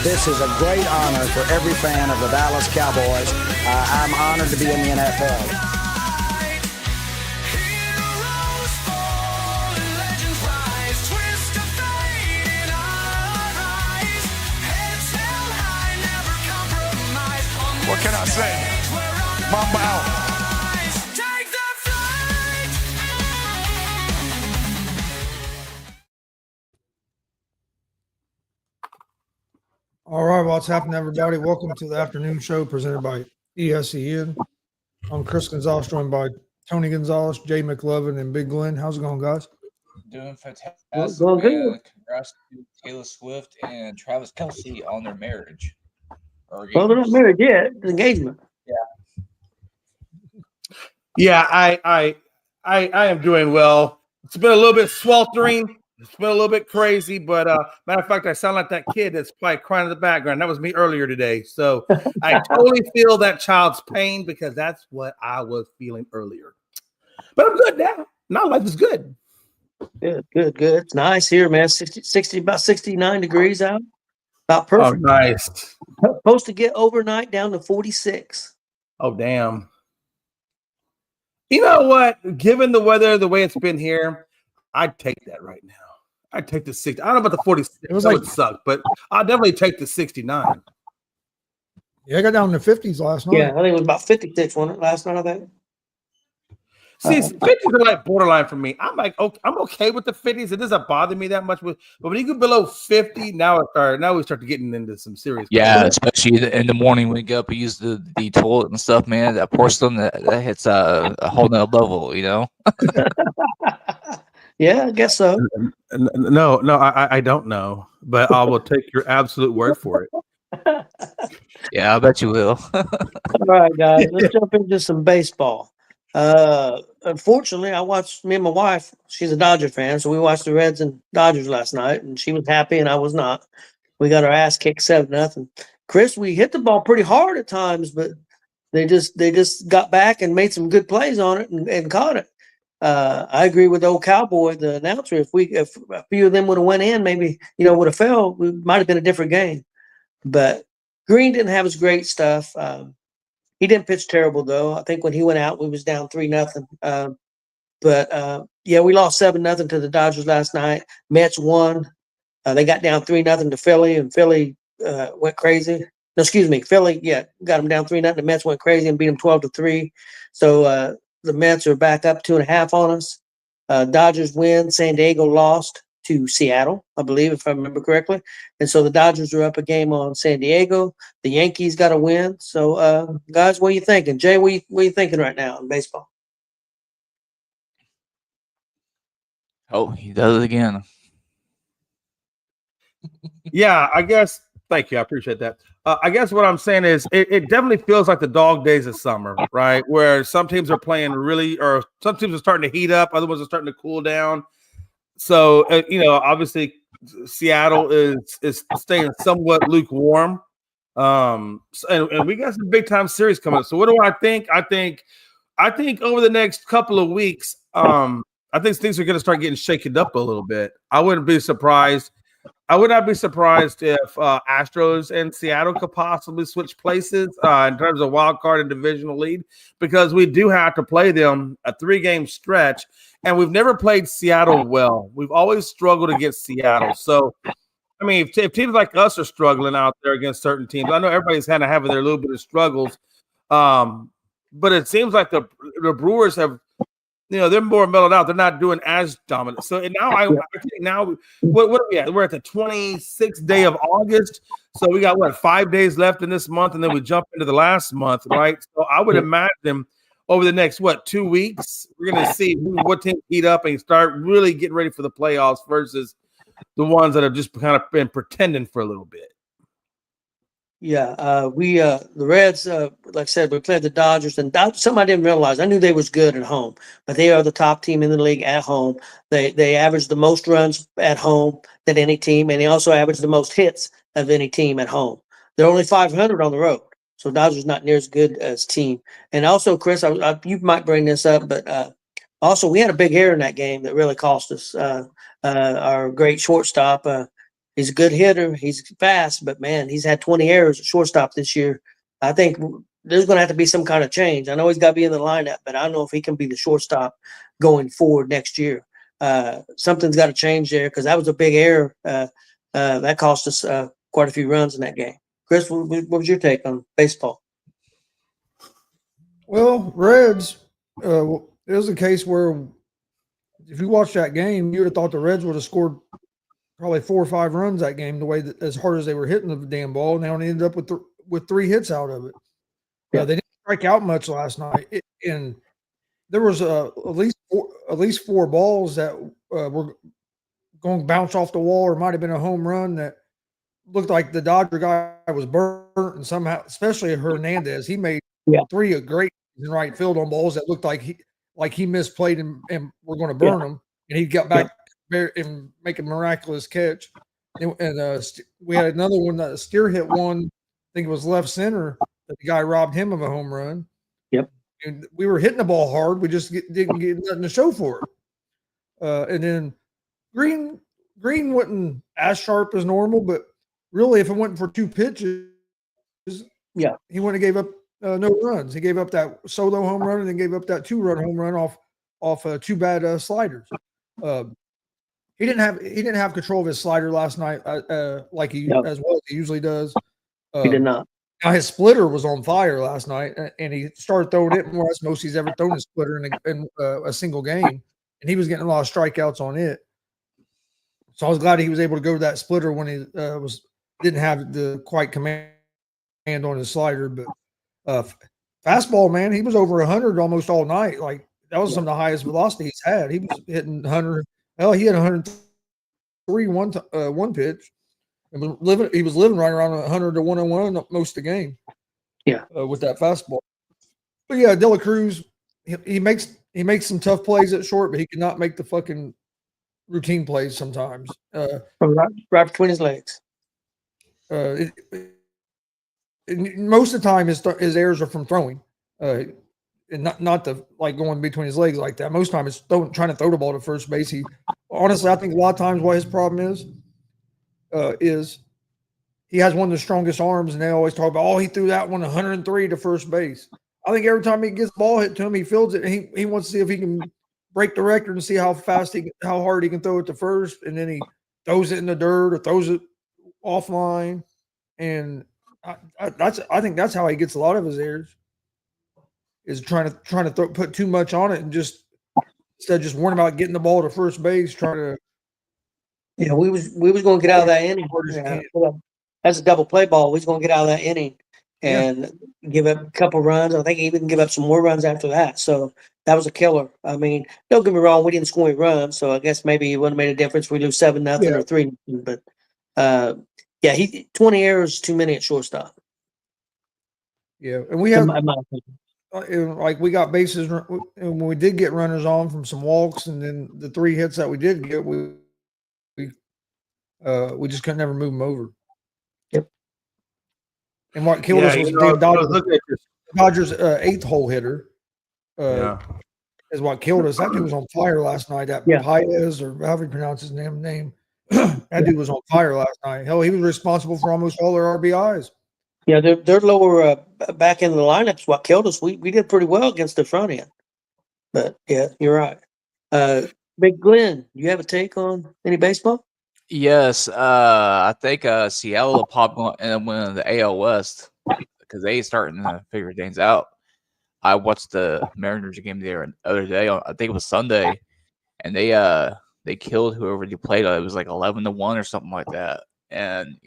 This is a great honor for every fan of the Dallas Cowboys. I'm honored to be in the NFL. What can I say? Mamba out. All right, what's happening, everybody? Welcome to the Afternoon Show presented by ESEN. I'm Chris Gonzalez, joined by Tony Gonzalez, Jay McLovin, and Big Glenn. How's it going, guys? Doing fantastic, man. Congrats to Taylor Swift and Travis Kelce on their marriage. Well, they're not married yet. It's engagement. Yeah, I am doing well. It's been a little bit sweltering. It's been a little bit crazy, but matter of fact, I sound like that kid that's probably crying in the background. That was me earlier today. So I totally feel that child's pain because that's what I was feeling earlier. But I'm good now. Now life is good. Good. It's nice here, man. 60 about 69 degrees out. About perfect. Oh, nice. Supposed to get overnight down to 46. Oh, damn. You know what? Given the weather, the way it's been here, I'd take that right now. I'd take the 60. I don't know about the 46. It would suck, but I'll definitely take the 69. Yeah, I got down in the 50s last night. Yeah, I think it was about 56 last night, I think. See, 50s are like borderline for me. I'm like, okay, I'm okay with the 50s. It doesn't bother me that much. But when you go below 50, now we start getting into some serious. Yeah, especially in the morning when you get up and use the toilet and stuff, man. That porcelain that hits a whole nother level, you know. Yeah, I guess so. No, I don't know, but I will take your absolute word for it. Yeah, I bet you will. All right, guys, let's jump into some baseball. Unfortunately, me and my wife, she's a Dodger fan, so we watched the Reds and Dodgers last night, and she was happy and I was not. We got our ass kicked 7-0. Chris, we hit the ball pretty hard at times, but they just got back and made some good plays on it and caught it. I agree with the old Cowboy, the announcer. If a few of them would have went in, maybe would have fell. It might have been a different game. But Green didn't have his great stuff. He didn't pitch terrible though. I think when he went out, we was down 3-0. But we lost 7-0 to the Dodgers last night. Mets won. They got down 3-0 to Philly, and Philly went crazy. No, excuse me, Philly, got them down 3-0. The Mets went crazy and beat them 12-3. So the Mets are back up 2.5 on us. Dodgers win. San Diego lost to Seattle, I believe, if I remember correctly. And so the Dodgers are up a game on San Diego. The Yankees got a win. So, guys, what are you thinking? Jay, what are you thinking right now in baseball? Oh, he does it again. Yeah, I guess. Thank you. I appreciate that. I guess what I'm saying is it definitely feels like the dog days of summer, right? Where some teams are playing or some teams are starting to heat up. Other ones are starting to cool down. So, obviously Seattle is staying somewhat lukewarm. And we got some big time series coming up. So what do I think? I think over the next couple of weeks, I think things are going to start getting shaken up a little bit. I would not be surprised if Astros and Seattle could possibly switch places in terms of wild card and divisional lead, because we do have to play them a 3-game stretch, and we've never played Seattle well. We've always struggled against Seattle. So, I mean, if teams like us are struggling out there against certain teams, I know everybody's kind of having their little bit of struggles, but it seems like the Brewers have. They're more mellowed out. They're not doing as dominant. So now I think now what are we at? We're at the 26th day of August. So we got 5 days left in this month, and then we jump into the last month, right? So I would imagine over the next 2 weeks, we're gonna see what teams heat up and start really getting ready for the playoffs versus the ones that have just kind of been pretending for a little bit. Yeah, the Reds, like I said, we played the Dodgers, and something I didn't realize. I knew they was good at home, but they are the top team in the league at home. They average the most runs at home than any team, and they also average the most hits of any team at home. They're only 500 on the road, so Dodgers not near as good as team. And also, Chris, you might bring this up, but also we had a big error in that game that really cost us. Our great shortstop. He's a good hitter. He's fast, but man, he's had 20 errors at shortstop this year. I think there's going to have to be some kind of change. I know he's got to be in the lineup, but I don't know if he can be the shortstop going forward next year. Something's got to change there because that was a big error. That cost us quite a few runs in that game. Chris, what was your take on baseball? Well, Reds, it was a case where if you watched that game, you would have thought the Reds would have scored probably 4 or 5 runs that game, the way that as hard as they were hitting the damn ball, and they only ended up with 3 hits out of it. They didn't strike out much last night, and there was at least 4 balls that were going to bounce off the wall, or might have been a home run that looked like the Dodger guy was burnt, and somehow, especially Hernandez, he made 3 great in right field on balls that looked like he misplayed and we're going to burn him, and he got back and make a miraculous catch. And we had another one that Steer hit one, I think it was left center, that the guy robbed him of a home run. Yep. And we were hitting the ball hard. We just didn't get nothing to show for it. And then Green wasn't as sharp as normal, but really, if it went for 2 pitches, he wouldn't have gave up no runs. He gave up that solo home run and then gave up that 2-run home run off 2 bad sliders. He didn't have control of his slider last night like he as well as he usually does. He did not. Now his splitter was on fire last night, and he started throwing it more. That's most he's ever thrown a splitter in a single game, and he was getting a lot of strikeouts on it. So I was glad he was able to go to that splitter when he didn't have the quite command on his slider. But fastball, man, he was over 100 almost all night. Like that was some of the highest velocity he's had. He was hitting 100. Hell, he had 103 one pitch. He was living right around 100 to 101 most of the game. With that fastball. But yeah, De La Cruz, he makes some tough plays at short, but he cannot make the fucking routine plays sometimes. Right between his legs. Most of the time, his errors are from throwing, and not the like going between his legs like that. Most of the time, it's trying to throw the ball to first base. Honestly, I think a lot of times what his problem is he has one of the strongest arms, and they always talk about, he threw that one 103 to first base. I think every time he gets the ball hit to him, he fields it, and he wants to see if he can break the record and see how hard he can throw it to first, and then he throws it in the dirt or throws it offline, and I think that's how he gets a lot of his errors, is trying to put too much on it and just instead of just worrying about getting the ball to first base, trying to. Yeah, we was going to get out of that inning. That's a double play ball. We was going to get out of that inning and give up a couple runs. I think he even give up some more runs after that. So that was a killer. I mean, don't get me wrong, we didn't score any runs, so I guess maybe it wouldn't have made a difference if we lose 7-0 or 3-0. But he 20 errors too many at shortstop. Yeah, and we have like we got bases, and when we did get runners on from some walks, and then the 3 hits that we did get, we just couldn't never move them over. Yep. And what killed us was Dodgers' 8th hole hitter. Is what killed us. That dude was on fire last night. That Paez, or however you pronounce his name. That dude was on fire last night. Hell, he was responsible for almost all their RBIs. Yeah, their lower back end of the lineup is what killed us. We did pretty well against the front end. But yeah, you're right. Big Glenn, you have a take on any baseball? Yes, I think Seattle will pop and win the AL West because they starting to figure things out. I watched the Mariners game there the other day. I think it was Sunday, and they killed whoever they played. It was like 11-1 or something like that. And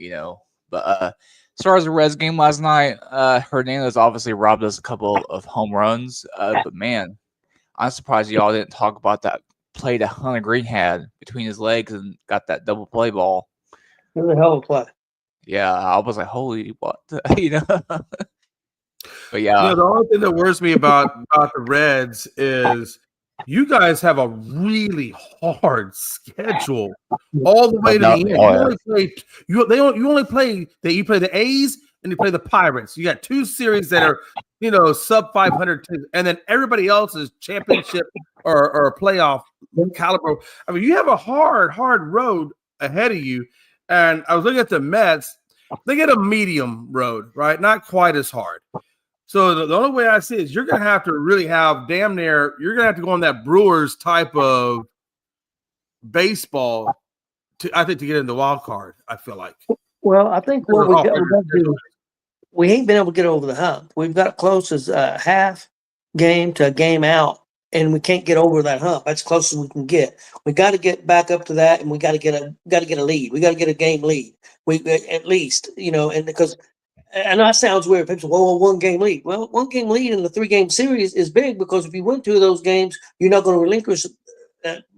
but as far as the Reds game last night, Hernandez obviously robbed us a couple of home runs. But man, I'm surprised y'all didn't talk about that play that Hunter Green had between his legs and got that double play ball. It was a hell of a play. Yeah, I was like, holy what? But yeah. The only thing that worries me about the Reds is you guys have a really hard schedule all the way to the end. You play the A's and you play the Pirates. You got 2 series that are sub 500 teams, and then everybody else is championship or playoff caliber. I mean, you have a hard road ahead of you. And I was looking at the Mets. They get a medium road, right? Not quite as hard. So the only way I see it is you're going to have to really have damn near – you're going to have to go on that Brewers type of baseball I think to get in the wild card, I feel like. Well, I think what we got to do, we ain't been able to get over the hump. We've got close as a half game to a game out, and we can't get over that hump. That's close as we can get. We got to get back up to that, and we got to get a lead. We got to get a game lead. We at least, and because I know that sounds weird. People say, "Well, 1 game lead." Well, 1 game lead in the 3-game series is big because if you win 2 of those games, you're not going to relinquish.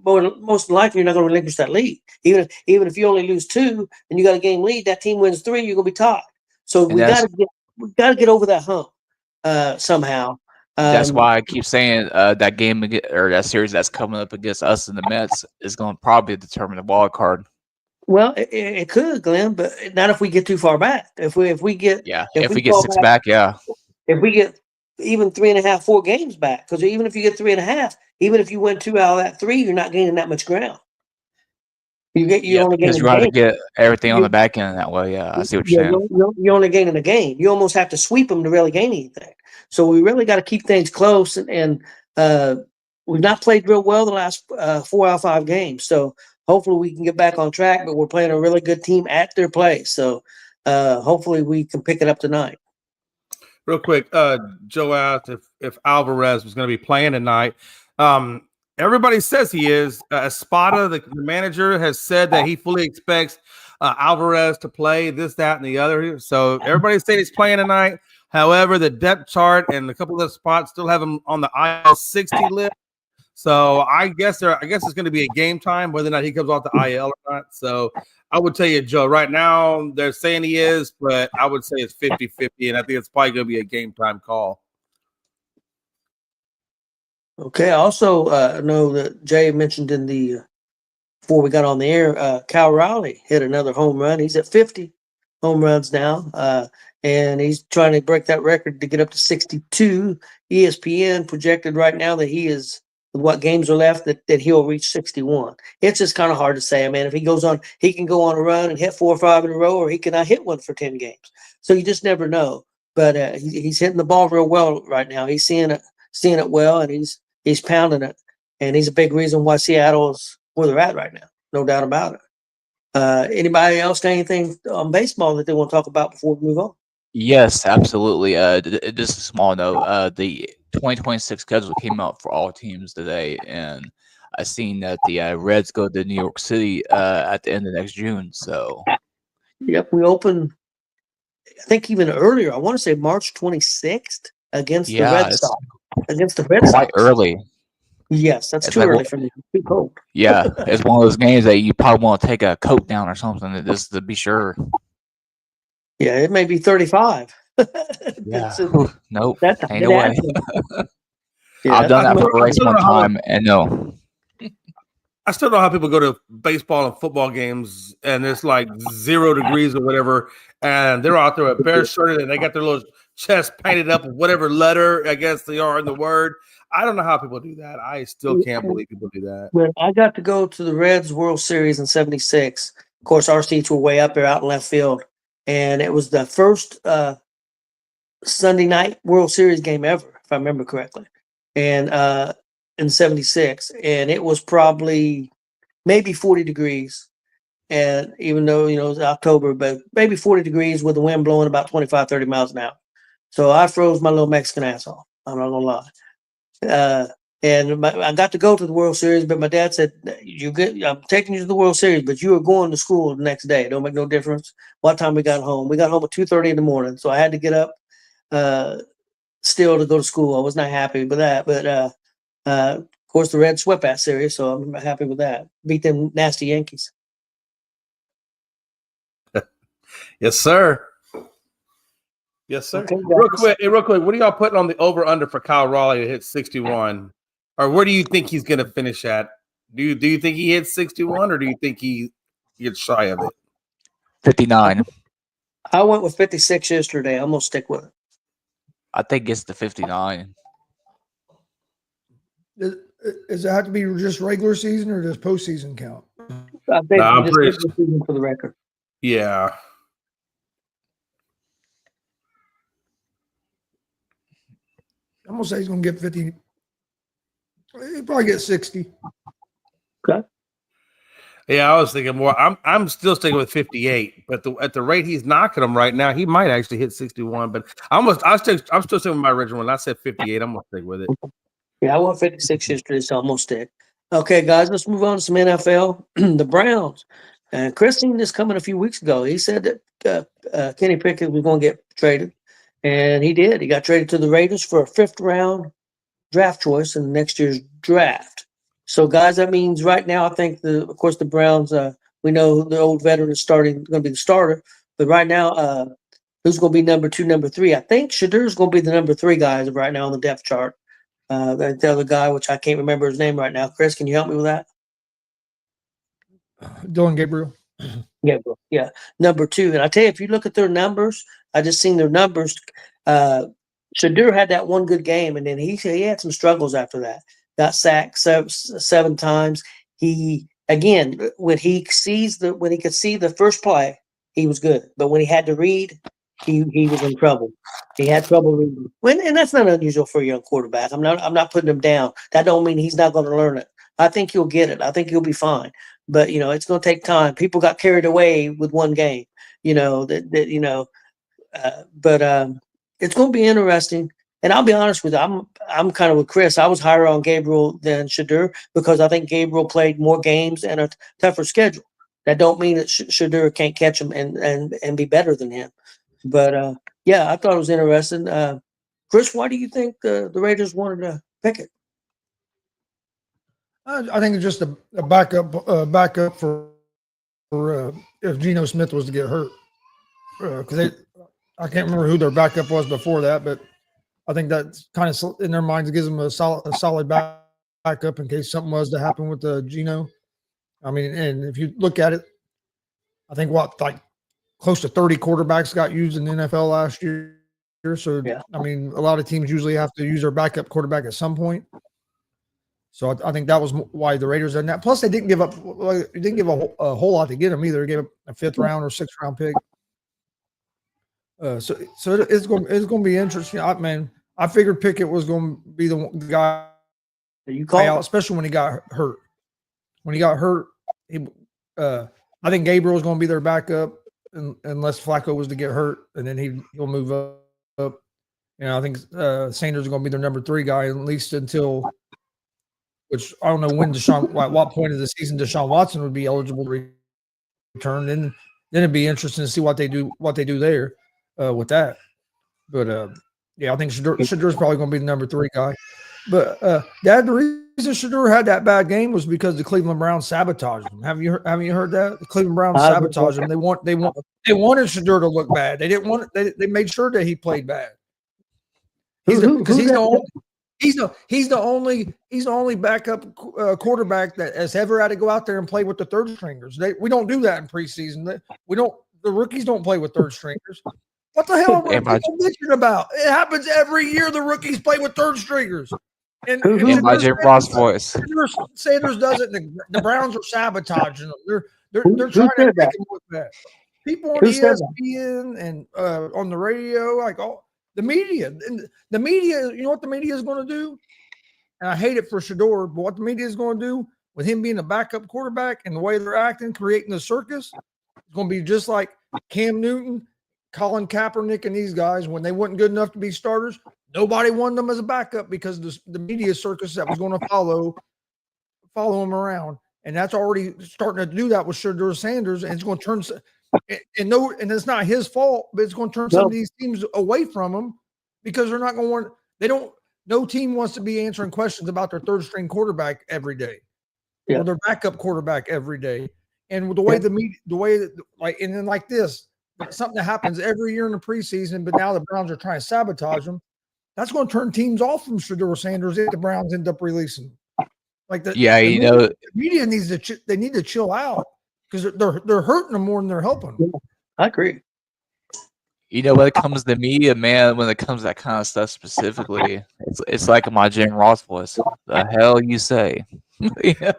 Most likely, you're not going to relinquish that lead. Even if you only lose 2 and you got a game lead, that team wins 3, you're going to be tied. So we got to get over that hump somehow. That's why I keep saying that game or that series that's coming up against us and the Mets is going to probably determine the wild card. Well, it could, Glenn, but not if we get too far back. If we get if we get 6 back, if we get even 3.5, 4 games back, because even if you get 3.5, even if you win 2 out of that 3, you're not gaining that much ground. You only because you got to get everything on the back end that way. Yeah, I see what you're saying. You're only gaining a game. You almost have to sweep them to really gain anything. So we really got to keep things close, and we've not played real well the last 4 out of 5 games. So hopefully we can get back on track. But we're playing a really good team at their place. So hopefully we can pick it up tonight. Real quick, Joe asked if Alvarez was going to be playing tonight. Everybody says he is. Espada, the manager, has said that he fully expects Alvarez to play this, that, and the other. So everybody says he's playing tonight. However, the depth chart and a couple of the spots still have him on the IL 60 list. So I guess it's going to be a game time, whether or not he comes off the IL or not. So I would tell you, Joe, right now they're saying he is, but I would say it's 50-50, and I think it's probably going to be a game time call. Okay. I also know that Jay mentioned before we got on the air, Cal Raleigh hit another home run. He's at 50 home runs now, and he's trying to break that record to get up to 62. ESPN projected right now that he is, with what games are left, that he'll reach 61. It's just kind of hard to say. I mean, if he goes on, he can go on a run and hit 4 or 5 in a row, or he cannot hit one for 10 games. So you just never know. But he's hitting the ball real well right now. He's seeing it well, and he's pounding it, and he's a big reason why Seattle is where they're at right now. No doubt about it. Anybody else got anything on baseball that they want to talk about before we move on? Yes, absolutely. Just a small note. The 2026 schedule came out for all teams today, and I seen that the Reds go to New York City at the end of next June. So, yep, we open. I think even earlier. I want to say March 26th against the Red Sox. Against the Red Sox. Quite early. Yes, that's too early for me. Too cold. Yeah, it's one of those games that you probably want to take a coat down or something just to be sure. Yeah, it may be 35. Yeah. So, nope. That's ain't no way. Yeah, I've done that for a race one time, and no. I still know how people go to baseball and football games, and it's like 0 degrees or whatever, and they're out there at bare shirted, and they got their little chest painted up with whatever letter I guess they are in the word. I don't know how people do that. I still can't believe people do that. When I got to go to the Reds World Series in '76, of course, our seats were way up there out in left field, and it was the first Sunday night World Series game ever, if I remember correctly, and in '76, and it was probably maybe 40 degrees, and even though it was October, but maybe 40 degrees with the wind blowing about 25, 30 miles an hour. So I froze my little Mexican ass off. I'm not gonna lie. And I got to go to the World Series, but my dad said, I'm taking you to the World Series, but you are going to school the next day. It don't make no difference what time we got home. We got home at 2:30 in the morning, so I had to get up still to go to school. I was not happy with that, but of course the Reds swept that series, so I'm happy with that. Beat them nasty Yankees. Yes, sir. Yes, sir. Okay, real quick, what are y'all putting on the over/under for Kyle Raleigh to hit 61? Or where do you think he's going to finish at? Do you think he hits 61, or do you think he gets shy of it? 59. I went with 56 yesterday. I'm going to stick with it. I think it's the 59. Does it have to be just regular season, or does postseason count? I think just regular season for the record. Yeah. I'm gonna say he's gonna get 50. He'll probably get 60. Okay. Yeah, I was thinking more. I'm still sticking with 58, but at the rate he's knocking them right now, he might actually hit 61. But I'm still sticking with my original one. I said 58. I'm gonna stick with it. Yeah, I went 56 yesterday, so I'm gonna stick. Okay, guys, let's move on to some NFL. The Browns. And Chris seen this coming a few weeks ago. He said that Kenny Pickett was going to get traded, and he did. He got traded to the Raiders for a 5th-round draft choice in next year's draft. So, guys, that means right now, I think of course, the Browns. We know the old veteran is going to be the starter, but right now, who's going to be number 2, number 3? I think Shadur is going to be the number 3 guy as of right now on the depth chart. The other guy, which I can't remember his name right now. Chris, can you help me with that? Dylan Gabriel. Yeah, number 2. And I tell you, if you look at their numbers, I just seen their numbers. Shadur had that one good game, and then he had some struggles after that. Got sacked 7 times. He again, when he could see the first play, he was good. But when he had to read, he was in trouble. He had trouble reading. And that's not unusual for a young quarterback. I'm not putting him down. That don't mean he's not going to learn it. I think he'll get it. I think he'll be fine. But it's going to take time. People got carried away with one game. But it's going to be interesting. And I'll be honest with you, I'm kind of with Chris. I was higher on Gabriel than Shadur because I think Gabriel played more games and a tougher schedule. That don't mean that Shadur can't catch him and be better than him. But yeah, I thought it was interesting. Chris, why do you think the Raiders wanted to pick it? I think it's just a backup for if Geno Smith was to get hurt, because I can't remember who their backup was before that, but I think that's kind of in their minds, it gives them a solid backup in case something was to happen with the Geno. I mean, and if you look at it, I think close to 30 quarterbacks got used in the NFL last year. So yeah. I mean, a lot of teams usually have to use their backup quarterback at some point. So I think that was why the Raiders did that. Plus, they didn't give up. They didn't give a whole lot to get him either. They gave up a 5th round or 6th round pick. So it's going to be interesting. I figured Pickett was going to be the guy you called out, especially when he got hurt. When he got hurt, I think Gabriel was going to be their backup unless Flacco was to get hurt, and then he'll move up. I think Sanders is going to be their number 3 guy at least until. Which I don't know when at what point of the season Deshaun Watson would be eligible to return. Then it'd be interesting to see what they do there with that. But yeah, I think Shadur's probably going to be the number 3 guy. But Dad, the reason Shadur had that bad game was because the Cleveland Browns sabotaged him. Haven't you heard that? The Cleveland Browns sabotaged him. They wanted Shadur to look bad. They didn't want it. They made sure that he played bad. He's the only backup quarterback that has ever had to go out there and play with the 3rd stringers. We don't do that in preseason. The rookies don't play with 3rd stringers. What the hell are people bitching about? It happens every year. The rookies play with 3rd stringers. And my Jim Ross voice. Sanders does it. The Browns are sabotaging them. They're trying to make him look bad. People on ESPN and on the radio, the media, you know what the media is going to do? And I hate it for Shador, but what the media is going to do with him being a backup quarterback and the way they're acting, creating the circus, it's going to be just like Cam Newton, Colin Kaepernick, and these guys, when they weren't good enough to be starters, nobody wanted them as a backup because the media circus that was going to follow them around. And that's already starting to do that with Shador Sanders, and it's going to turn – and it's not his fault, but it's going to turn some of these teams away from him because they're not going to want. No team wants to be answering questions about their 3rd string quarterback every day, or their backup quarterback every day. And with the way and then like this, something that happens every year in the preseason, but now the Browns are trying to sabotage them. That's going to turn teams off from Shador Sanders if the Browns end up releasing. The media needs to chill out. Because they're hurting them more than they're helping them. I agree. When it comes to media, man, when it comes to that kind of stuff specifically, it's like my Jim Ross voice. The hell you say? Yeah.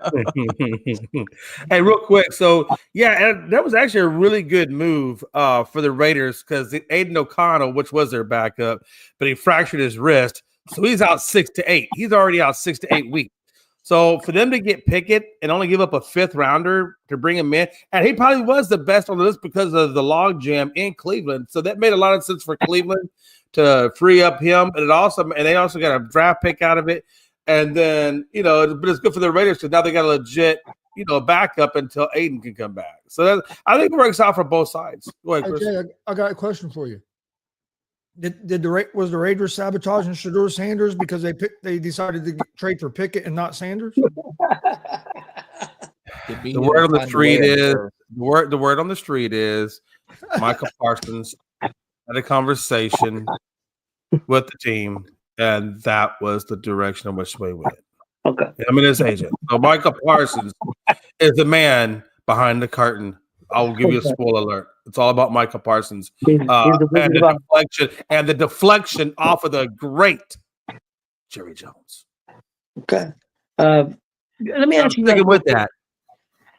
Hey, real quick. So, yeah, and that was actually a really good move for the Raiders because Aiden O'Connell, which was their backup, but he fractured his wrist. So he's out 6 to 8. He's already out 6 to 8 weeks. So for them to get Pickett and only give up a 5th rounder to bring him in, and he probably was the best on the list because of the log jam in Cleveland. So that made a lot of sense for Cleveland to free up him. But they also got a draft pick out of it. And then, but it's good for the Raiders because now they got a legit, backup until Aiden can come back. So I think it works out for both sides. Go ahead, Chris. Okay, I got a question for you. Was the Raiders sabotaging Shedeur Sanders because they decided to trade for Pickett and not Sanders? The word on the street is Michael Parsons had a conversation with the team, and that was the direction in which we went. Okay. I'm in his agent. So Michael Parsons is the man behind the curtain. I will give you a spoiler alert. It's all about Michael Parsons and the deflection off of the great Jerry Jones. Okay. Let me ask you guys with that.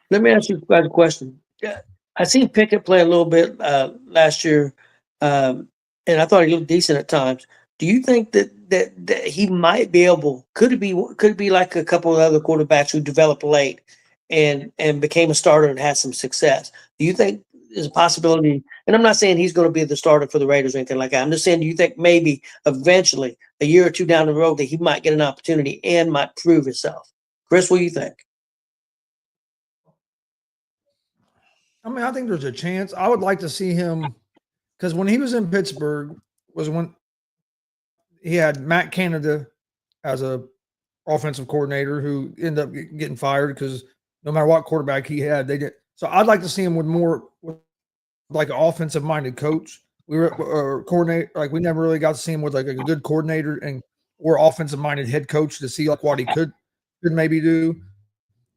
Let me ask you guys a question. I seen Pickett play a little bit last year, and I thought he looked decent at times. Do you think that he might be able? Could it be like a couple of other quarterbacks who developed late and became a starter and had some success? Do you think there's a possibility? And I'm not saying he's going to be the starter for the Raiders or anything like that. I'm just saying, do you think maybe eventually, a year or two down the road, that he might get an opportunity and might prove himself? Chris, what do you think? I mean, I think there's a chance. I would like to see him because when he was in Pittsburgh was when he had Matt Canada as a offensive coordinator who ended up getting fired because no matter what quarterback he had, they did. So I'd like to see him with like an offensive minded coach. We were coordinator, like we never really got to see him with like a good coordinator or offensive minded head coach to see like what he could maybe do.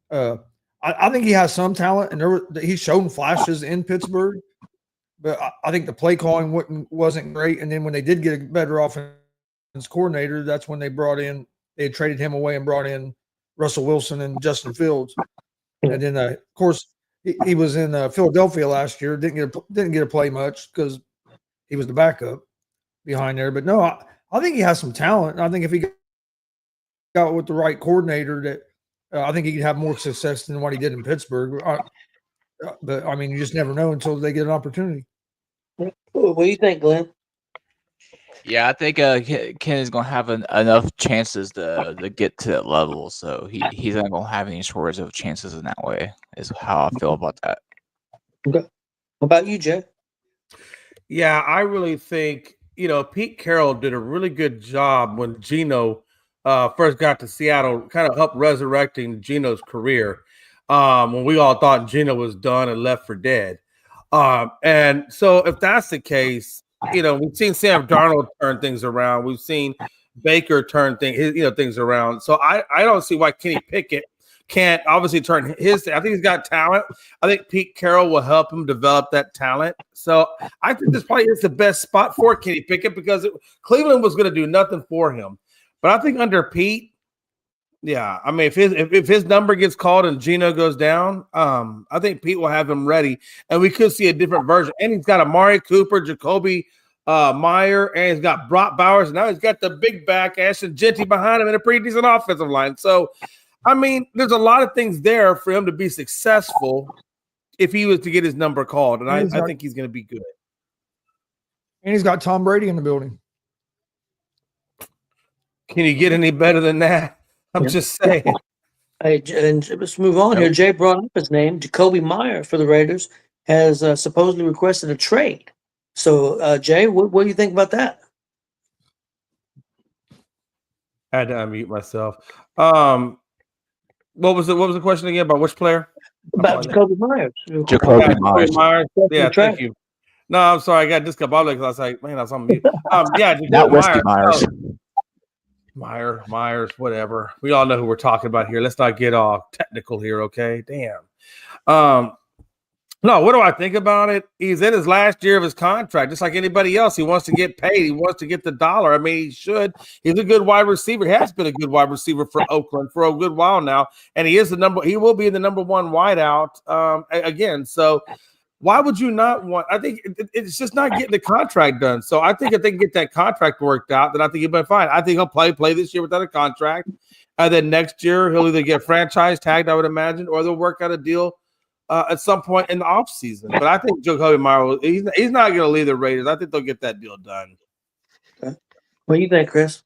I think he has some talent, and he's shown flashes in Pittsburgh, but I think the play calling wasn't great. And then when they did get a better offense coordinator, that's when they had traded him away and brought in Russell Wilson and Justin Fields. And then, of course, he was in Philadelphia last year. Didn't get to play much because he was the backup behind there. But no, I think he has some talent. I think if he got with the right coordinator, that I think he could have more success than what he did in Pittsburgh. But I mean, you just never know until they get an opportunity. What do you think, Glenn? Yeah, I think Ken is going to have enough chances to get to that level, so he's not going to have any shortage of chances in that way, is how I feel about that. Okay. What about you, Jay? Yeah, I really think, Pete Carroll did a really good job when Geno first got to Seattle, kind of helped resurrecting Geno's career when we all thought Geno was done and left for dead. And so if that's the case, we've seen Sam Darnold turn things around. We've seen Baker turn things around. So I don't see why Kenny Pickett can't obviously turn his. I think he's got talent. I think Pete Carroll will help him develop that talent. So I think this probably is the best spot for Kenny Pickett because Cleveland was going to do nothing for him. But I think under Pete, yeah, I mean, if his number gets called and Geno goes down, I think Pete will have him ready, and we could see a different version. And he's got Amari Cooper, Jacoby Meyer, and he's got Brock Bowers. And now he's got the big back Ashton Genty behind him and a pretty decent offensive line. So, I mean, there's a lot of things there for him to be successful if he was to get his number called, and I think he's going to be good. And he's got Tom Brady in the building. Can you get any better than that? I'm just saying. Hey, and let's move on here. Jay brought up his name. Jacoby Meyer for the Raiders has supposedly requested a trade. So, Jay, what do you think about that? I had to unmute myself. What was the question again? About which player? About Jacoby Myers. Jacoby Myers. Yeah, thank you. No, I'm sorry. I got discombobulated because I was like, man, I was on mute. Yeah, Jacoby Not Whiskey Myers. Myers, whatever. We all know who we're talking about here. Let's not get all technical here, okay? Damn. Let No, what do I think about it? He's in his last year of his contract, just like anybody else. He wants to get paid. He wants to get the dollar. I mean, he should. He's a good wide receiver. He has been a good wide receiver for Oakland for a good while now, and he is the number. He will be the number one wideout again. So, why would you not want? I think it's just not getting the contract done. So, I think if they can get that contract worked out, then I think he'll be fine. I think he'll play this year without a contract, and then next year he'll either get franchise tagged, I would imagine, or they'll work out a deal at some point in the offseason. But I think Jacoby Myers, he's not going to leave the Raiders. I think they'll get that deal done. Okay. What do you think, Chris?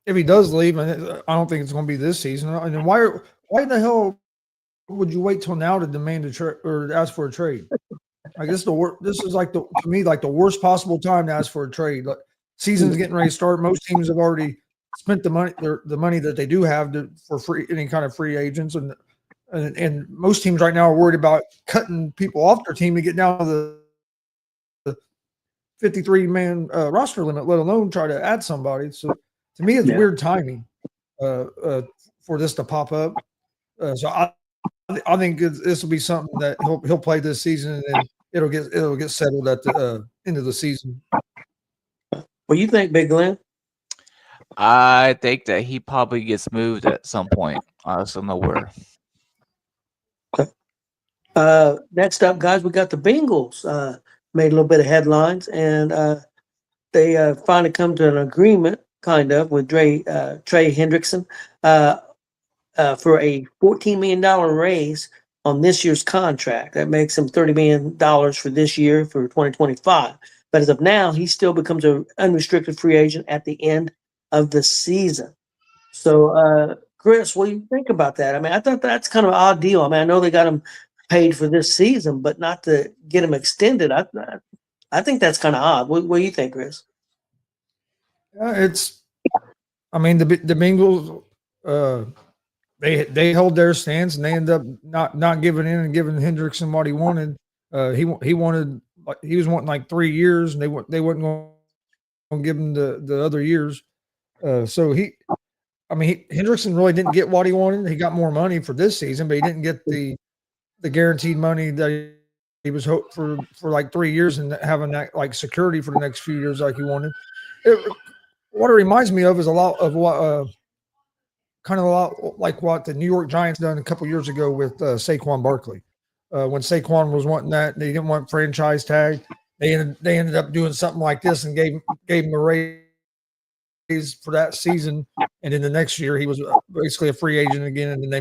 If he does leave, and I don't think it's going to be this season. And why the hell would you wait till now to demand a trade or ask for a trade? I guess this is like to me like the worst possible time to ask for a trade. Like, season's getting ready to start. Most teams have already spent the money that they do have for free any kind of free agents, and most teams right now are worried about cutting people off their team to get down to the 53-man roster limit, let alone try to add somebody. So to me, it's weird timing for this to pop up. So I think this will be something that he'll play this season, and it'll get settled at the end of the season. What do you think, Big Glenn? I think that he probably gets moved at some point. I just don't know where. Okay. Next up, guys, we got the Bengals. Made a little bit of headlines, and they finally come to an agreement, kind of, with Trey Hendrickson for a $14 million raise on this year's contract. That makes him $30 million for this year for 2025. But as of now, he still becomes an unrestricted free agent at the end of the season. So, Chris, what do you think about that? I mean, I thought that's kind of an odd deal. I mean, I know they got him paid for this season, but not to get him extended. I think that's kind of odd. What do you think, Chris? I mean, the Bengals, they hold their stance, and they end up not giving in and giving Hendrickson what he wanted. He was wanting like 3 years, and they wasn't going to give him the other years. So Hendrickson really didn't get what he wanted. He got more money for this season, but he didn't get the guaranteed money that he was hoped for like 3 years and having that like security for the next few years like he wanted. What it reminds me of is a lot of what kind of a lot like what the New York Giants done a couple years ago with Saquon Barkley. When Saquon was wanting that, they didn't want franchise tag. They ended up doing something like this and gave him a raise for that season, and then the next year he was basically a free agent again. And then they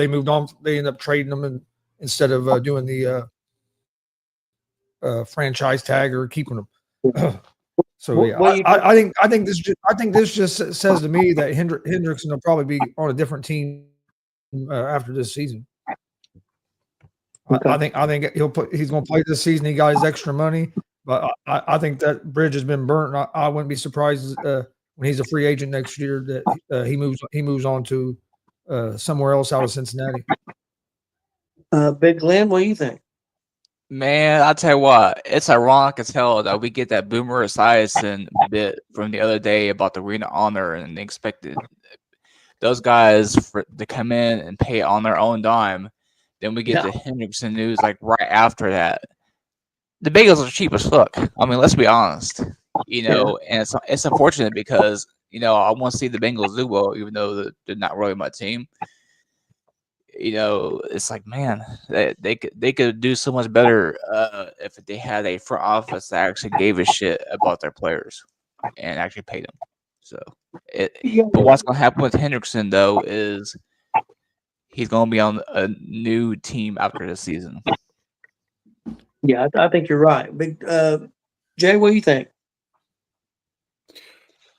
moved on. They ended up trading him instead of doing the franchise tag or keeping him. So yeah, I think this just says to me that Hendrickson will probably be on a different team after this season. Okay. I think he's going to play this season. He got his extra money, but I think that bridge has been burnt. I wouldn't be surprised when he's a free agent next year that he moves on to somewhere else out of Cincinnati. Big Glenn, what do you think? Man, I'll tell you what, it's ironic as hell that we get that Boomer Esiason bit from the other day about the Ring of Honor, and they expected those guys to come in and pay on their own dime. Then we get the Hendrickson news like right after that. The Bengals are cheap as fuck. I mean, let's be honest. And it's unfortunate because I want to see the Bengals do well, even though they're not really my team. It's like, man, they could do so much better if they had a front office that actually gave a shit about their players and actually paid them. So, but what's going to happen with Hendrickson though is he's going to be on a new team after this season. Yeah, I think you're right. Big Jay, what do you think?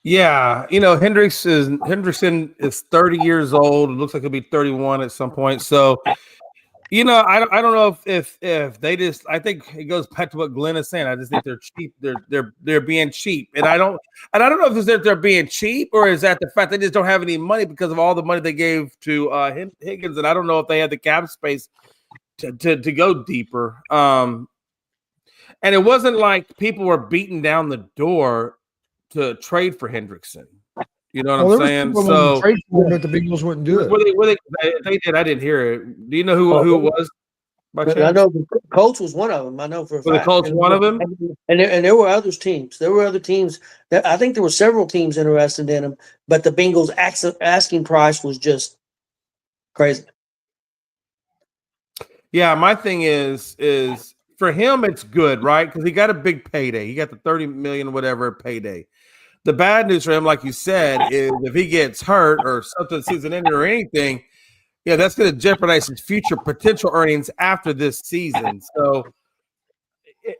Yeah, Hendrickson is 30 years old. It looks like he'll be 31 at some point. So, I don't know if they just. I think it goes back to what Glenn is saying. I just think they're cheap. They're being cheap, and I don't know if it's that they're being cheap or is that the fact they just don't have any money because of all the money they gave to Higgins, and I don't know if they had the cap space to go deeper. And it wasn't like people were beating down the door to trade for Hendrickson. You know what Well, I'm there was saying? people wanting to So trade for him, but the Bengals wouldn't do it. they did. I didn't hear it. Do you know who it was by But I chance? know the Colts was one of them. I know for a Were the fact. Colts one of them? And there were other teams. There were other teams. That I think there were several teams interested in him, but the Bengals' asking price was just crazy. Yeah, my thing is for him it's good, right? Because he got a big payday. He got the 30 million whatever payday. The bad news for him, like you said, is if he gets hurt or something season ending or anything, yeah, that's going to jeopardize his future potential earnings after this season. So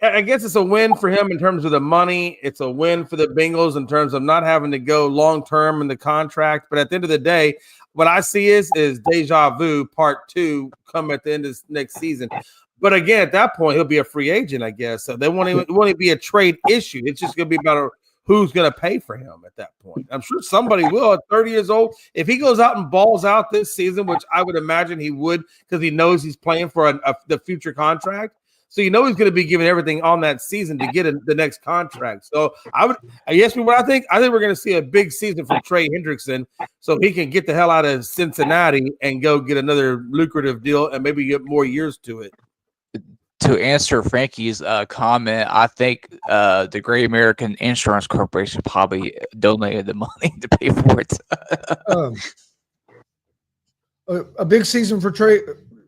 I guess it's a win for him in terms of the money. It's a win for the Bengals in terms of not having to go long term in the contract. But at the end of the day, what I see is deja vu part 2 come at the end of this next season. But again, at that point, he'll be a free agent, I guess. So it won't even be a trade issue. It's just going to be about who's going to pay for him at that point. I'm sure somebody will at 30 years old. If he goes out and balls out this season, which I would imagine he would because he knows he's playing for the future contract. So he's going to be giving everything on that season to get the next contract. So what I think we're going to see a big season from Trey Hendrickson so he can get the hell out of Cincinnati and go get another lucrative deal and maybe get more years to it. To answer Frankie's comment, I think the Great American Insurance Corporation probably donated the money to pay for it. A big season for Trey.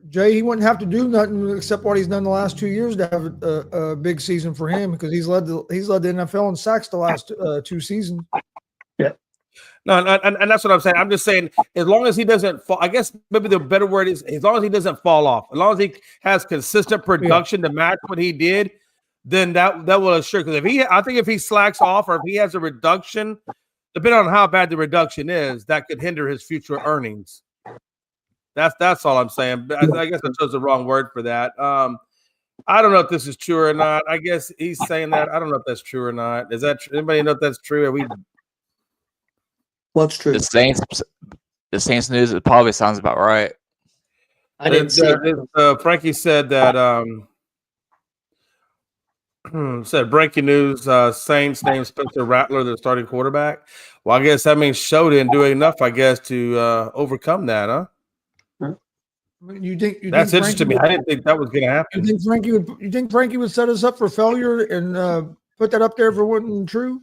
Jay, he wouldn't have to do nothing except what he's done the last 2 years to have a big season for him because he's led the NFL in sacks the last 2 seasons. Yeah. No, and that's what I'm saying. I'm just saying, as long as he doesn't fall, I guess maybe the better word is as long as he doesn't fall off, as long as he has consistent production to match what he did, then that will assure. Because if he slacks off or if he has a reduction, depending on how bad the reduction is, that could hinder his future earnings. That's all I'm saying. I guess I chose the wrong word for that. I don't know if this is true or not. I guess he's saying that. I don't know if that's true or not. Is that anybody know if that's true? What's true? The Saints news. It probably sounds about right. I didn't see it. Frankie said that. Said breaking news: Saints named Spencer Rattler the starting quarterback. Well, I guess that means Show didn't do enough. I guess to overcome that, huh? You think That's interesting to me. I didn't think that was going to happen. You think Frankie would set us up for failure and put that up there if it wasn't true?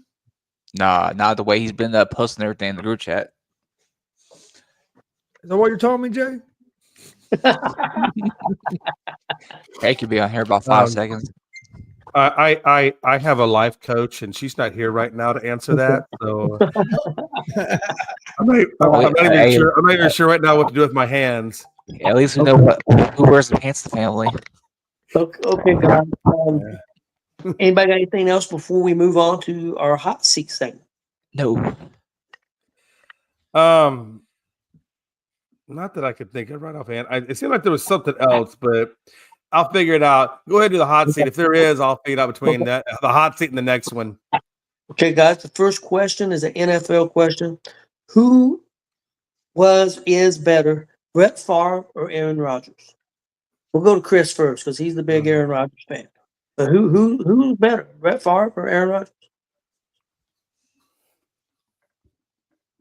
Nah, not the way he's been posting everything in the group chat. Is that what you're telling me, Jay? Hey, could be on here about 5 seconds. I have a life coach, and she's not here right now to answer that. So I'm not even sure right now what to do with my hands. At least we know who wears the pants in the family. Okay, guys. Anybody got anything else before we move on to our hot seat segment? No. Not that I could think of right offhand. It seemed like there was something else, but I'll figure it out. Go ahead and do the hot seat. If there is, I'll figure it out between the hot seat and the next one. Okay, guys. The first question is an NFL question. Who is better, Brett Favre or Aaron Rodgers? We'll go to Chris first because he's the big Aaron Rodgers fan. But who's better, Brett Favre or Aaron Rodgers?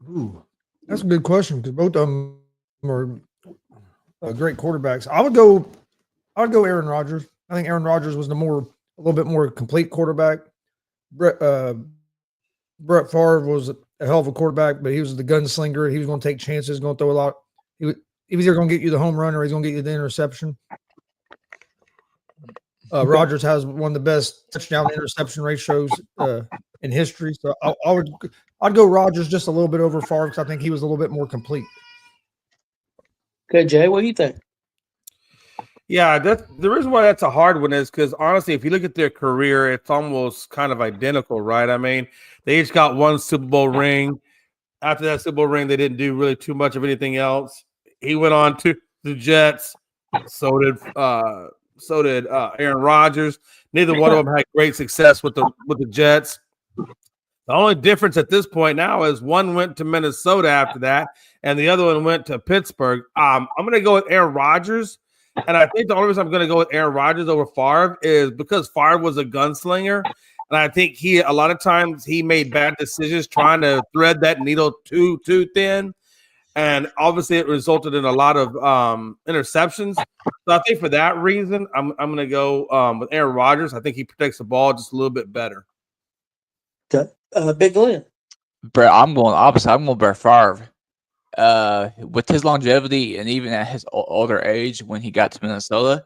Ooh, that's a good question because both of them are great quarterbacks. I would go Aaron Rodgers. I think Aaron Rodgers was a little bit more complete quarterback. Brett Favre was a hell of a quarterback, but he was the gunslinger. He was going to take chances, going to throw a lot. He was either going to get you the home run or he's going to get you the interception. Rodgers has one of the best touchdown interception ratios in history. So I'd go Rodgers just a little bit over Favre because I think he was a little bit more complete. Okay, Jay, what do you think? Yeah, the reason why that's a hard one is because honestly, if you look at their career, it's almost kind of identical, right? I mean, they each got one Super Bowl ring. After that Super Bowl ring, they didn't do really too much of anything else. He went on to the Jets. So did Aaron Rodgers. Neither one of them had great success with the Jets. The only difference at this point now is one went to Minnesota after that, and the other one went to Pittsburgh. I'm going to go with Aaron Rodgers, and I think the only reason I'm going to go with Aaron Rodgers over Favre is because Favre was a gunslinger, And I think a lot of times he made bad decisions trying to thread that needle too thin. And obviously it resulted in a lot of interceptions. So I think for that reason, I'm going to go with Aaron Rodgers. I think he protects the ball just a little bit better. Big Glenn. Brett, I'm going opposite. I'm going Brett Favre. With his longevity and even at his older age when he got to Minnesota,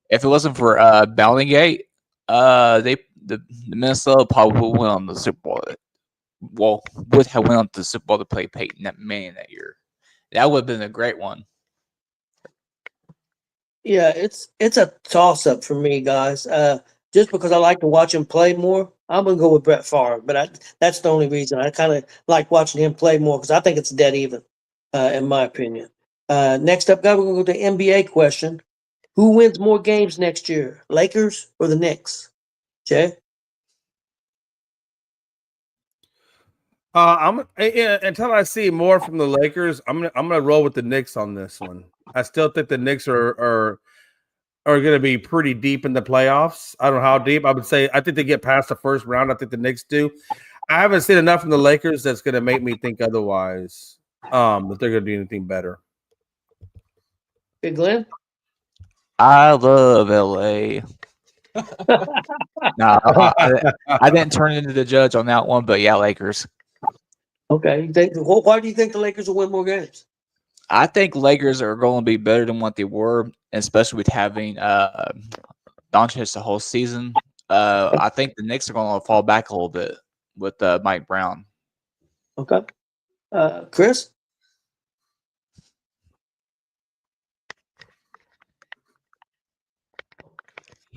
if it wasn't for Ballingate, the Minnesota probably would win on the Super Bowl. Well, would have went on to the Super Bowl to play Peyton Manning that year. That would have been a great one. Yeah, it's a toss up for me, guys. Just because I like to watch him play more, I'm gonna go with Brett Favre. But that's the only reason. I kind of like watching him play more because I think it's dead even, in my opinion. Next up, guys, we're gonna go to the NBA question: who wins more games next year, Lakers or the Knicks? Jay? Until I see more from the Lakers, I'm gonna roll with the Knicks on this one. I still think the Knicks are going to be pretty deep in the playoffs. I don't know how deep. I would say I think they get past the first round. I think the Knicks do. I haven't seen enough from the Lakers that's going to make me think otherwise. That they're going to do anything better. Big Glenn? I love LA. No, I didn't turn into the judge on that one, but yeah, Lakers. Okay. Why do you think the Lakers will win more games? I think Lakers are going to be better than what they were, especially with having Doncic the whole season. I think the Knicks are going to fall back a little bit with Mike Brown. Okay. Chris?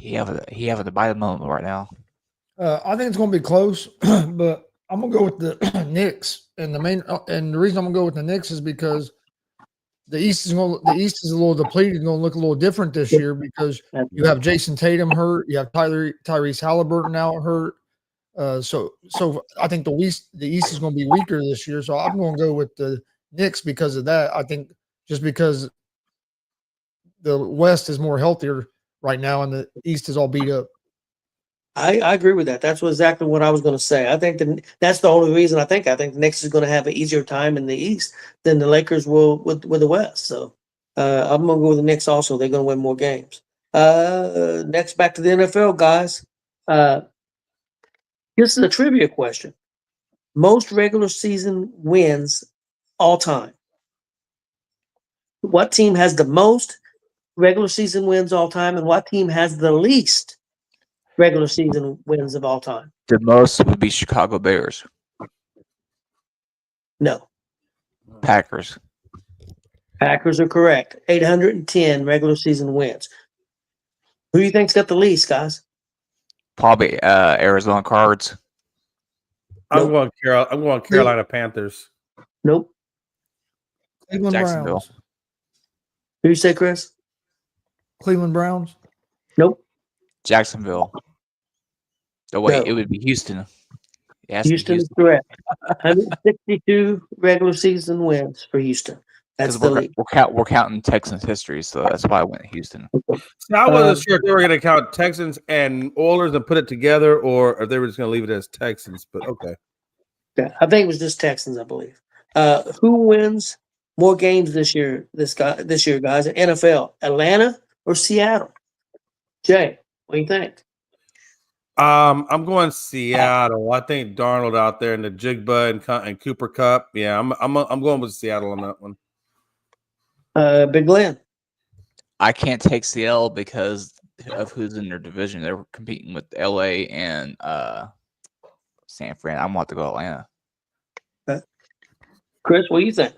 He having a bite moment right now. I think it's going to be close, but I'm going to go with the Knicks. And the reason I'm going to go with the Knicks is because the East is a little depleted, going to look a little different this year because you have Jason Tatum hurt, you have Tyrese Halliburton now hurt. So I think the East is going to be weaker this year. So I'm going to go with the Knicks because of that. I think just because the West is more healthier right now and the East is all beat up. I agree with that. That's exactly what I was going to say. I think that's the only reason I think the Knicks is going to have an easier time in the East than the Lakers will with the West. So I'm going to go with the Knicks also. They're going to win more games. Next, back to the NFL, guys. This is a trivia question. Most regular season wins all time. What team has the most regular season wins all time, and what team has the least regular season wins of all time? The most would be Chicago Bears. No. Packers. Packers are correct. 810 regular season wins. Who do you think's got the least, guys? Probably Arizona Cards. I'm going Carolina Panthers. Nope. Cleveland Jacksonville. Browns. Who you say, Chris? Cleveland Browns. Nope. Jacksonville. Oh wait, No. it would be Houston. Houston is correct. 162 regular season wins for Houston. That's the lead. We're counting Texans history, so that's why I went Houston. So I wasn't sure if they were going to count Texans and Oilers and put it together, or if they were just going to leave it as Texans. But okay. Yeah, I think it was just Texans, I believe. Who wins more games this year, guys, in NFL? Atlanta or Seattle? Jay, what do you think? I'm going Seattle. I think Darnold out there in the Jigba and Cooper Cup. Yeah, I'm going with Seattle on that one. Big Glenn. I can't take Seattle because of who's in their division. They're competing with LA and San Fran. I'm going to go Atlanta. Chris, what do you think?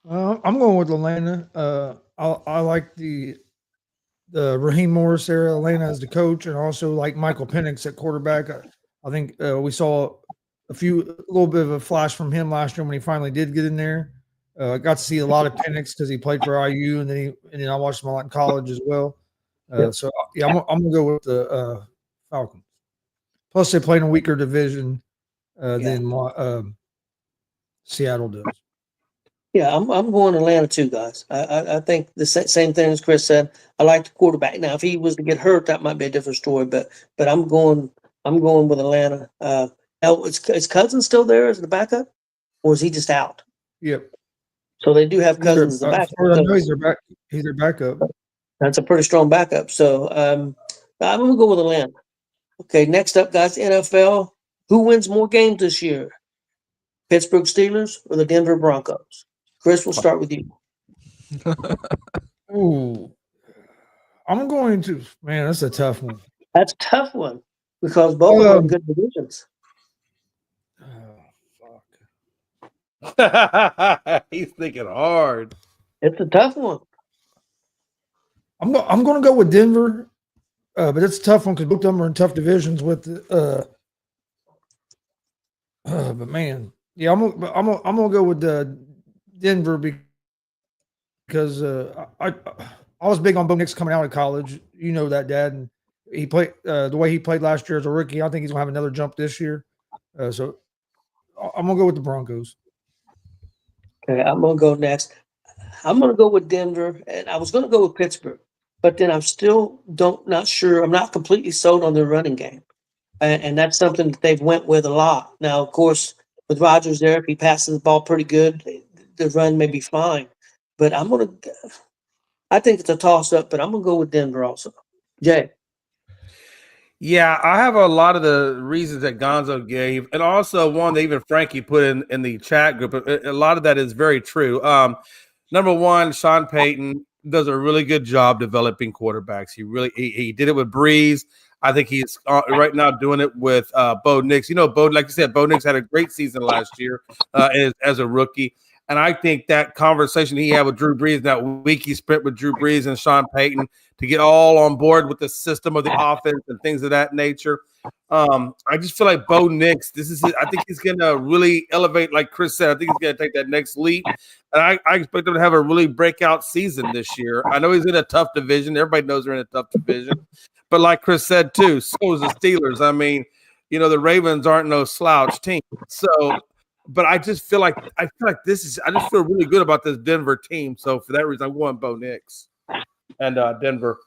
I'm going with Atlanta. I like the Raheem Morris era, Atlanta as the coach, and also like Michael Penix at quarterback. I think we saw a little bit of a flash from him last year when he finally did get in there. Got to see a lot of Penix because he played for IU, and then I watched him a lot in college as well. So yeah, I'm gonna go with the Falcons. Plus, they play in a weaker division than Seattle does. Yeah, I'm going Atlanta too, guys. I think the same thing as Chris said. I like the quarterback. Now, if he was to get hurt, that might be a different story. But I'm going I'm going with Atlanta. Now, is Cousins still there as the backup, or is he just out? Yep. So they do have Cousins as the As backup. far as I So know, he's their backup. that's a pretty strong backup. So I'm going to go with Atlanta. Okay, next up, guys, NFL. Who wins more games this year? Pittsburgh Steelers or the Denver Broncos? Chris, we'll start with you. Ooh. I'm going to, man, that's a tough one. That's a tough one because both of them are in good divisions. Fuck. He's thinking hard. It's a tough one. I'm going to go with Denver, but it's a tough one because both of them are in tough divisions with. But man, yeah, I'm gonna go with Denver because I was big on Bo Nix coming out of college. You know that, Dad, and he played the way he played last year as a rookie. I think he's gonna have another jump this year. So I'm gonna go with the Broncos. Okay, I'm going to go next. I'm going to go with Denver, and I was going to go with Pittsburgh, but then I'm still not sure. I'm not completely sold on their running game, and that's something that they've went with a lot. Now, of course, with Rodgers there, if he passes the ball pretty good, the run may be fine. But I think it's a toss up, but I'm going to go with Denver also. Jay. Yeah, I have a lot of the reasons that Gonzo gave, and also one that even Frankie put in the chat group. A lot of that is very true. Number one, Sean Payton does a really good job developing quarterbacks. He did it with Breeze. I think he's right now doing it with Bo Nix. You know, like you said, Bo Nix had a great season last year as a rookie. And I think that conversation he had with Drew Brees, that week he spent with Drew Brees and Sean Payton to get all on board with the system of the offense and things of that nature. I just feel like Bo Nix, I think he's going to really elevate, like Chris said. I think he's going to take that next leap. And I expect him to have a really breakout season this year. I know he's in a tough division. Everybody knows they're in a tough division. But like Chris said, too, so is the Steelers. I mean, the Ravens aren't no slouch team. So, but I just feel like I just feel really good about this Denver team. So for that reason, I'm going Bo Nix and Denver.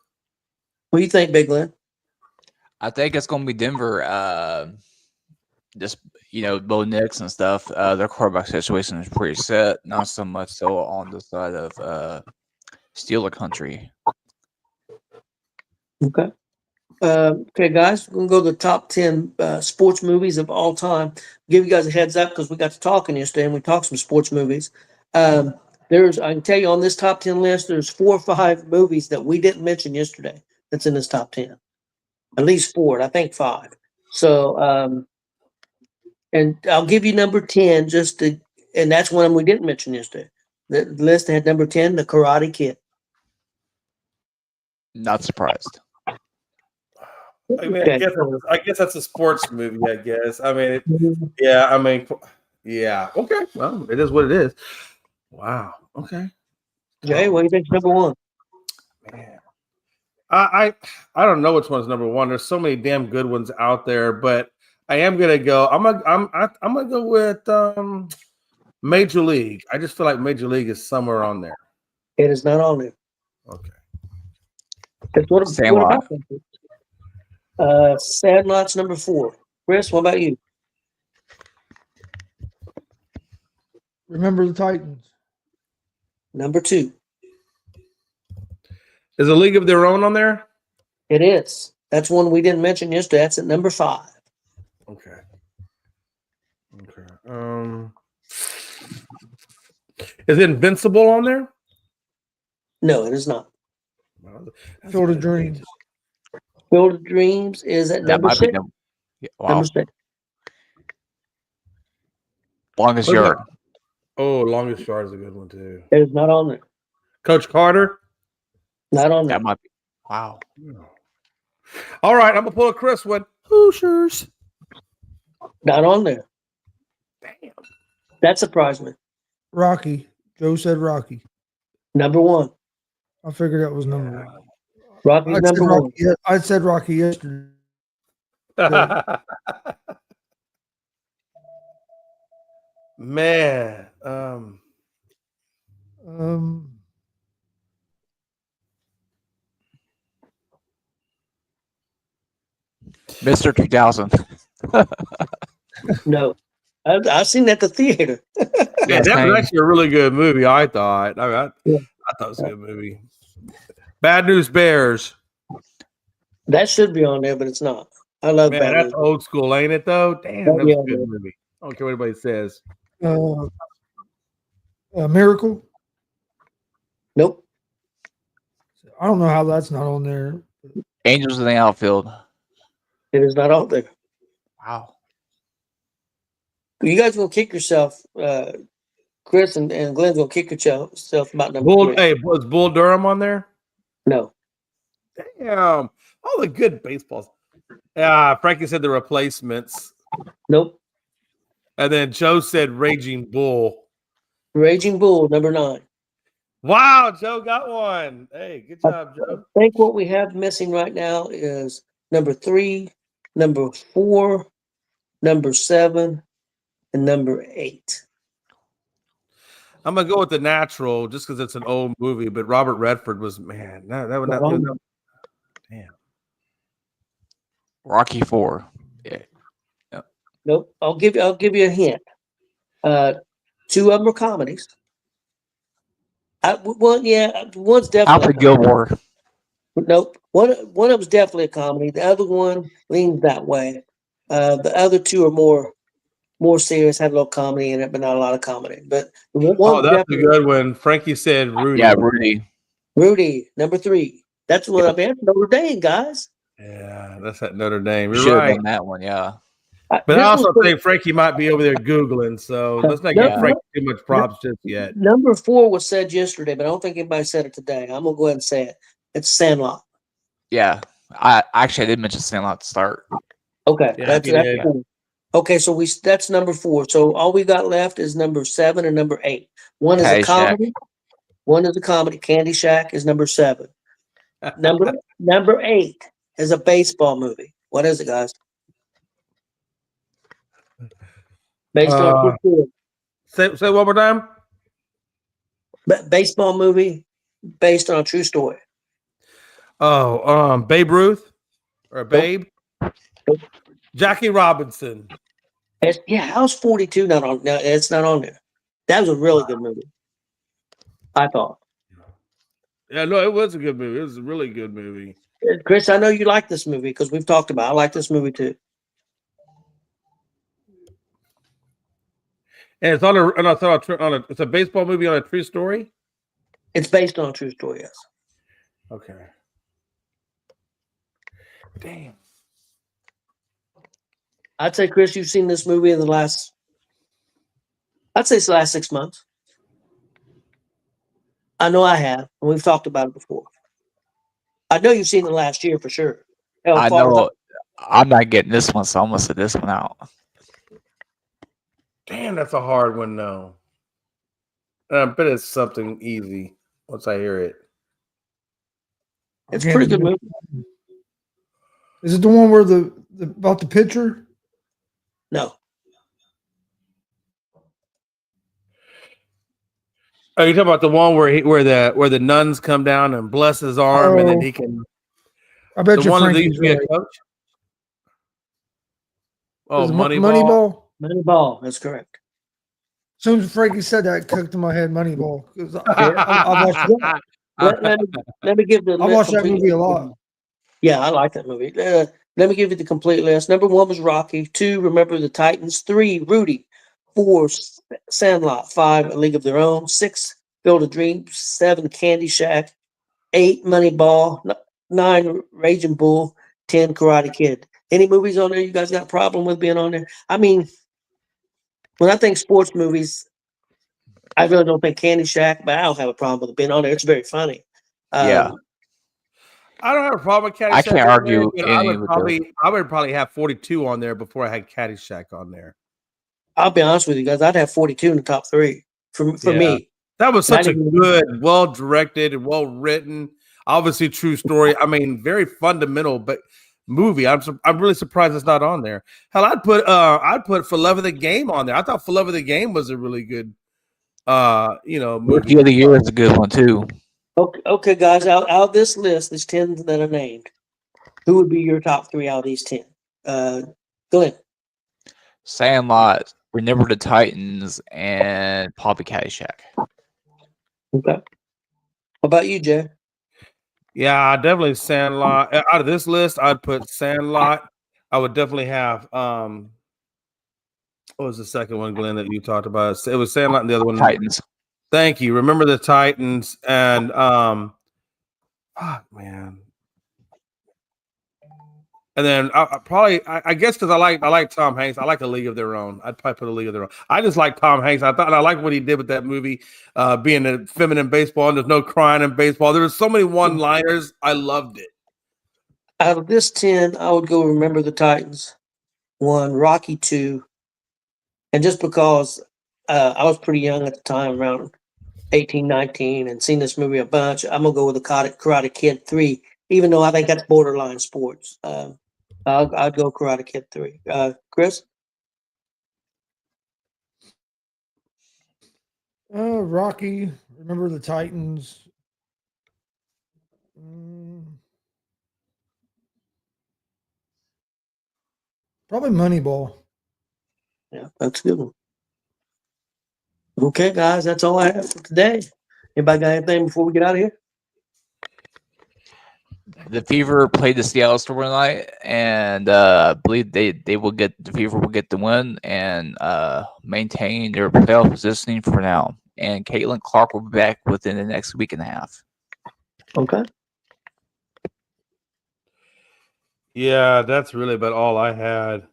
What do you think, Big Glenn? I think it's going to be Denver. Just Bo Nix and stuff. Their quarterback situation is pretty set. Not so much so on the side of Steeler country. Okay. Okay, guys, we're going to go to the top 10 sports movies of all time. Give you guys a heads up because we got to talking yesterday and we talked some sports movies. I can tell you on this top 10 list, there's 4 or 5 movies that we didn't mention yesterday that's in this top 10. At least 4, and I think 5. So, and I'll give you number 10 and that's one we didn't mention yesterday. The list had number 10, The Karate Kid. Not surprised. I mean, Okay. I guess that's a sports movie. I guess. I mean, yeah. Okay. Well, it is what it is. Wow. Okay. Jay, what do you think number 1? Man, I don't know which one's number 1. There's so many damn good ones out there, but I am gonna go. I'm gonna go with Major League. I just feel like Major League is somewhere on there. It is not on there. Okay. That's what Sandlot. Sandlot's number 4. Chris, what about you? Remember the Titans. Number 2. Is A League of Their Own on there? It is. That's one we didn't mention yesterday. That's at number 5. Okay. Is Invincible on there? No, it is not. Field of Dreams. Field of Dreams is at number 6. Wow. Number 6. Longest Yard. Oh, Longest Yard is a good one too. It is not on there. Coach Carter? Not on there. That might be. Wow. All right, I'm gonna pull a Chris one. Hoosiers. Not on there. Damn. That surprised me. Rocky. Joe said Rocky. Number 1. I figured that was number 1. Rocky's number 1. I said Rocky yesterday. Man. Mr. 2000. No, I've seen that at the theater. Yeah, that same. was actually a really good movie. I thought. Yeah. I thought it was a good movie. Bad News Bears. That should be on there, but it's not. I love Man, Bad that's News. old school, ain't it? Though. Damn, Oh, that was yeah, a good man. movie. I don't care what anybody says. Miracle. Nope. I don't know how that's not on there. Angels in the Outfield. It is not on there. Wow. You guys gonna kick yourself. Chris and Glenn's gonna kick yourself about number Bull. 3. Hey, was Bull Durham on there? No. Damn, all the good baseballs. Yeah, Frankie said the Replacements, Nope. and then Joe said Raging Bull. Raging Bull, number 9. Wow, Joe got one. Hey, good job, Joe. I think what we have missing right now is number 3, number 4, number 7, and number 8. I'm gonna go with The Natural just because it's an old movie, but Robert Redford was that would not. Damn. Rocky 4. Yeah. Nope. I'll give you a hint. 2 of them are comedies. One's definitely Alfred Gilmore. Nope. One of them's definitely a comedy. The other one leans that way. The other 2 are more serious, have a little comedy in it, but not a lot of comedy. But one That's a definitely good one. Frankie said Rudy. Yeah, Rudy. Rudy, number 3. That's what I've been Notre Dame, guys. Yeah, that's at Notre Dame. You're Should have right. done that one, yeah. But I also think Frankie might be over there Googling, so let's not give Yeah. Frankie too much props just yet. Number 4 was said yesterday, but I don't think anybody said it today. I'm gonna go ahead and say it. It's Sandlot. Yeah. I did mention Sandlot to start. Okay, Yeah, that's he did. cool. Okay, so that's number 4. So all we got left is number 7 and number 8. One is a Caddyshack. comedy. One is a comedy. Candy Shack is number 7. Number 8 is a baseball movie. What is it, guys? Based on true story. Say one more time. Baseball movie based on a true story. Oh, Babe Ruth or Babe. Nope. Jackie Robinson. How's 42 not on? No, it's not on there. That was a really good movie. I thought. Yeah, no, it was a good movie. It was a really good movie. Chris, I know you like this movie because we've talked about it. I like this movie too. And it's it's a baseball movie on a true story. It's based on a true story, yes. Okay. Damn. I'd say, Chris, you've seen this movie in the last, I'd say it's the last 6 months. I know I have, and we've talked about it before. I know you've seen it last year for sure. Hell, I far as know I'm not getting this one, so I'm gonna sit this one out. Damn, that's a hard one, though. I bet it's something easy once I hear it. It's a pretty good movie. Is it the one where the about the pitcher? No. Oh, you talking about the one where the nuns come down and bless his arm, and then he can. I bet The you one that Frankie's used to be a right. coach. Oh, Is it Moneyball. Moneyball? Moneyball, that's correct. As soon as Frankie said that, it cooked in my head. Moneyball. 'Cause I watched, Let me give the I watched that complete movie a list. lot. Yeah, I like that movie. Let me give you the complete list. Number 1 was Rocky. 2, Remember the Titans. 3, Rudy. 4, Sandlot. 5, A League of Their Own. 6, Field of Dreams. 7, Candy Shack. 8, Moneyball. 9, Raging Bull. 10, Karate Kid. Any movies on there you guys got a problem with being on there? I mean, when I think sports movies, I really don't think Candy Shack, but I don't have a problem with it being on there. It's very funny. Yeah. I don't have a problem with Caddyshack. I can't argue but any with I would probably have 42 on there before I had Caddyshack on there. I'll be honest with you guys. I'd have 42 in the top 3 for Yeah. me. That was such a I didn't- good, well directed, and well written, obviously true story. I mean, very fundamental, but movie. I'm really surprised it's not on there. Hell, I'd put For Love of the Game on there. I thought For Love of the Game was a really good, movie. Rookie of the Year is a good one too. Okay, guys. Out of this list, these 10 that are named, who would be your top 3 out of these 10? Glenn. Sandlot, Remember the Titans, and Poppy Caddyshack. Okay. How about you, Jay? Yeah, definitely Sandlot. Out of this list, I'd put Sandlot. I would definitely have what was the second one, Glenn, that you talked about? It was Sandlot and the other one. Titans. Thank you. Remember the Titans and man. And then I guess because I like Tom Hanks. I like A League of Their Own. I'd probably put A League of Their Own. I just like Tom Hanks. I like what he did with that movie, being a feminine baseball, and there's no crying in baseball. There were so many one-liners. I loved it. Out of this 10, I would go Remember the Titans, 1, Rocky 2, and just because I was pretty young at the time, around 18, 19, and seen this movie a bunch, I'm gonna go with the Karate Kid 3, even though I think that's borderline sports. I'd go Karate Kid 3. Chris? Rocky, Remember the Titans. Probably Moneyball. Yeah, that's a good one. Okay, guys, that's all I have for today. Anybody got anything before we get out of here? The Fever played the Seattle Storm tonight, and I believe they will get the Fever will get the win and maintain their playoff positioning for now. And Caitlin Clark will be back within the next week and a half. Okay. Yeah, that's really about all I had.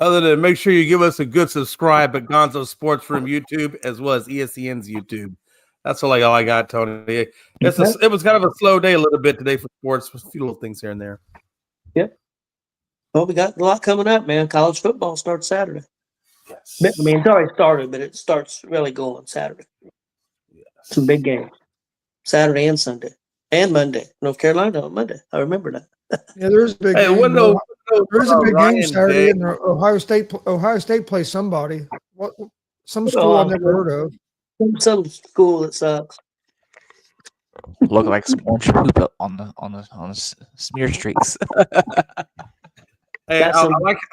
Other than make sure you give us a good subscribe at Gonzo Sports from YouTube as well as ESEN's YouTube. That's all I got, Tony. It was kind of a slow day a little bit today for sports. A few little things here and there. Yep. Well, we got a lot coming up, man. College football starts Saturday. Yes. I mean, it's already started, but it starts really going Saturday. Yes. Some big games. Saturday and Sunday. And Monday. North Carolina on Monday. I remember that. Yeah, there's a big game. There's a big game Saturday, and Ohio State plays somebody. Some school I've never heard of. Some school that sucks. Look like some orange poop on the smear streaks. Hey,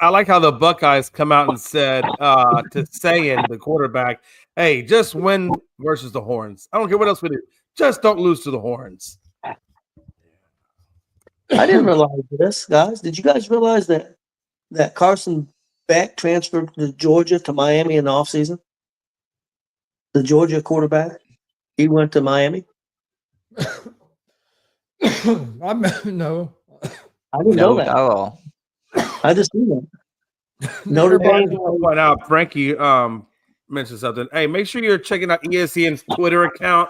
I like how the Buckeyes come out and said to Sayin, the quarterback, "Hey, just win versus the Horns. I don't care what else we do. Just don't lose to the Horns." I didn't realize this, guys. Did you guys realize that Carson Beck transferred to Georgia to Miami in the offseason? The Georgia quarterback, he went to Miami. No. I didn't know that. Not at all. I just knew that. Notre Dame. Point out, Frankie mentioned something. Hey, make sure you're checking out ESEN's Twitter account.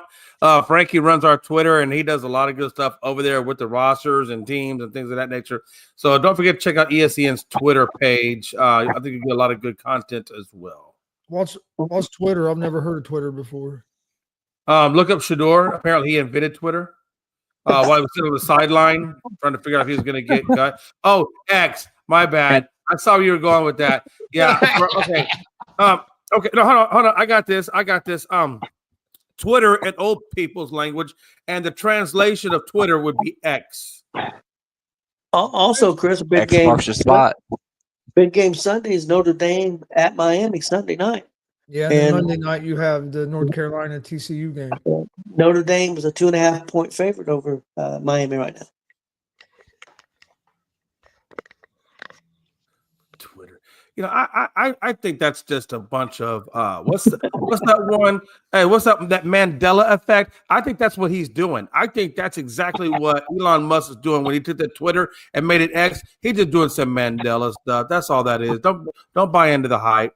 Frankie runs our Twitter, and he does a lot of good stuff over there with the rosters and teams and things of that nature. So don't forget to check out ESEN's Twitter page. I think you get a lot of good content as well. What's Twitter? I've never heard of Twitter before. Look up Shador. Apparently, he invented Twitter. While he was sitting on the sideline trying to figure out if he was going to get cut. Oh, X. My bad. I saw where you were going with that. Yeah. Okay. Okay. No, hold on. I got this. Twitter in old people's language, and the translation of Twitter would be X. Also, Chris, big X game. marks the spot. Big game Sunday is Notre Dame at Miami Sunday night. Yeah, and then Monday night you have the North Carolina TCU game. Notre Dame is a 2.5-point favorite over Miami right now. Twitter. You know, I think that's just a bunch of what's that one? Hey, what's up? That Mandela effect. I think that's what he's doing. I think that's exactly what Elon Musk is doing when he took that Twitter and made it X. He's just doing some Mandela stuff. That's all that is. Don't buy into the hype.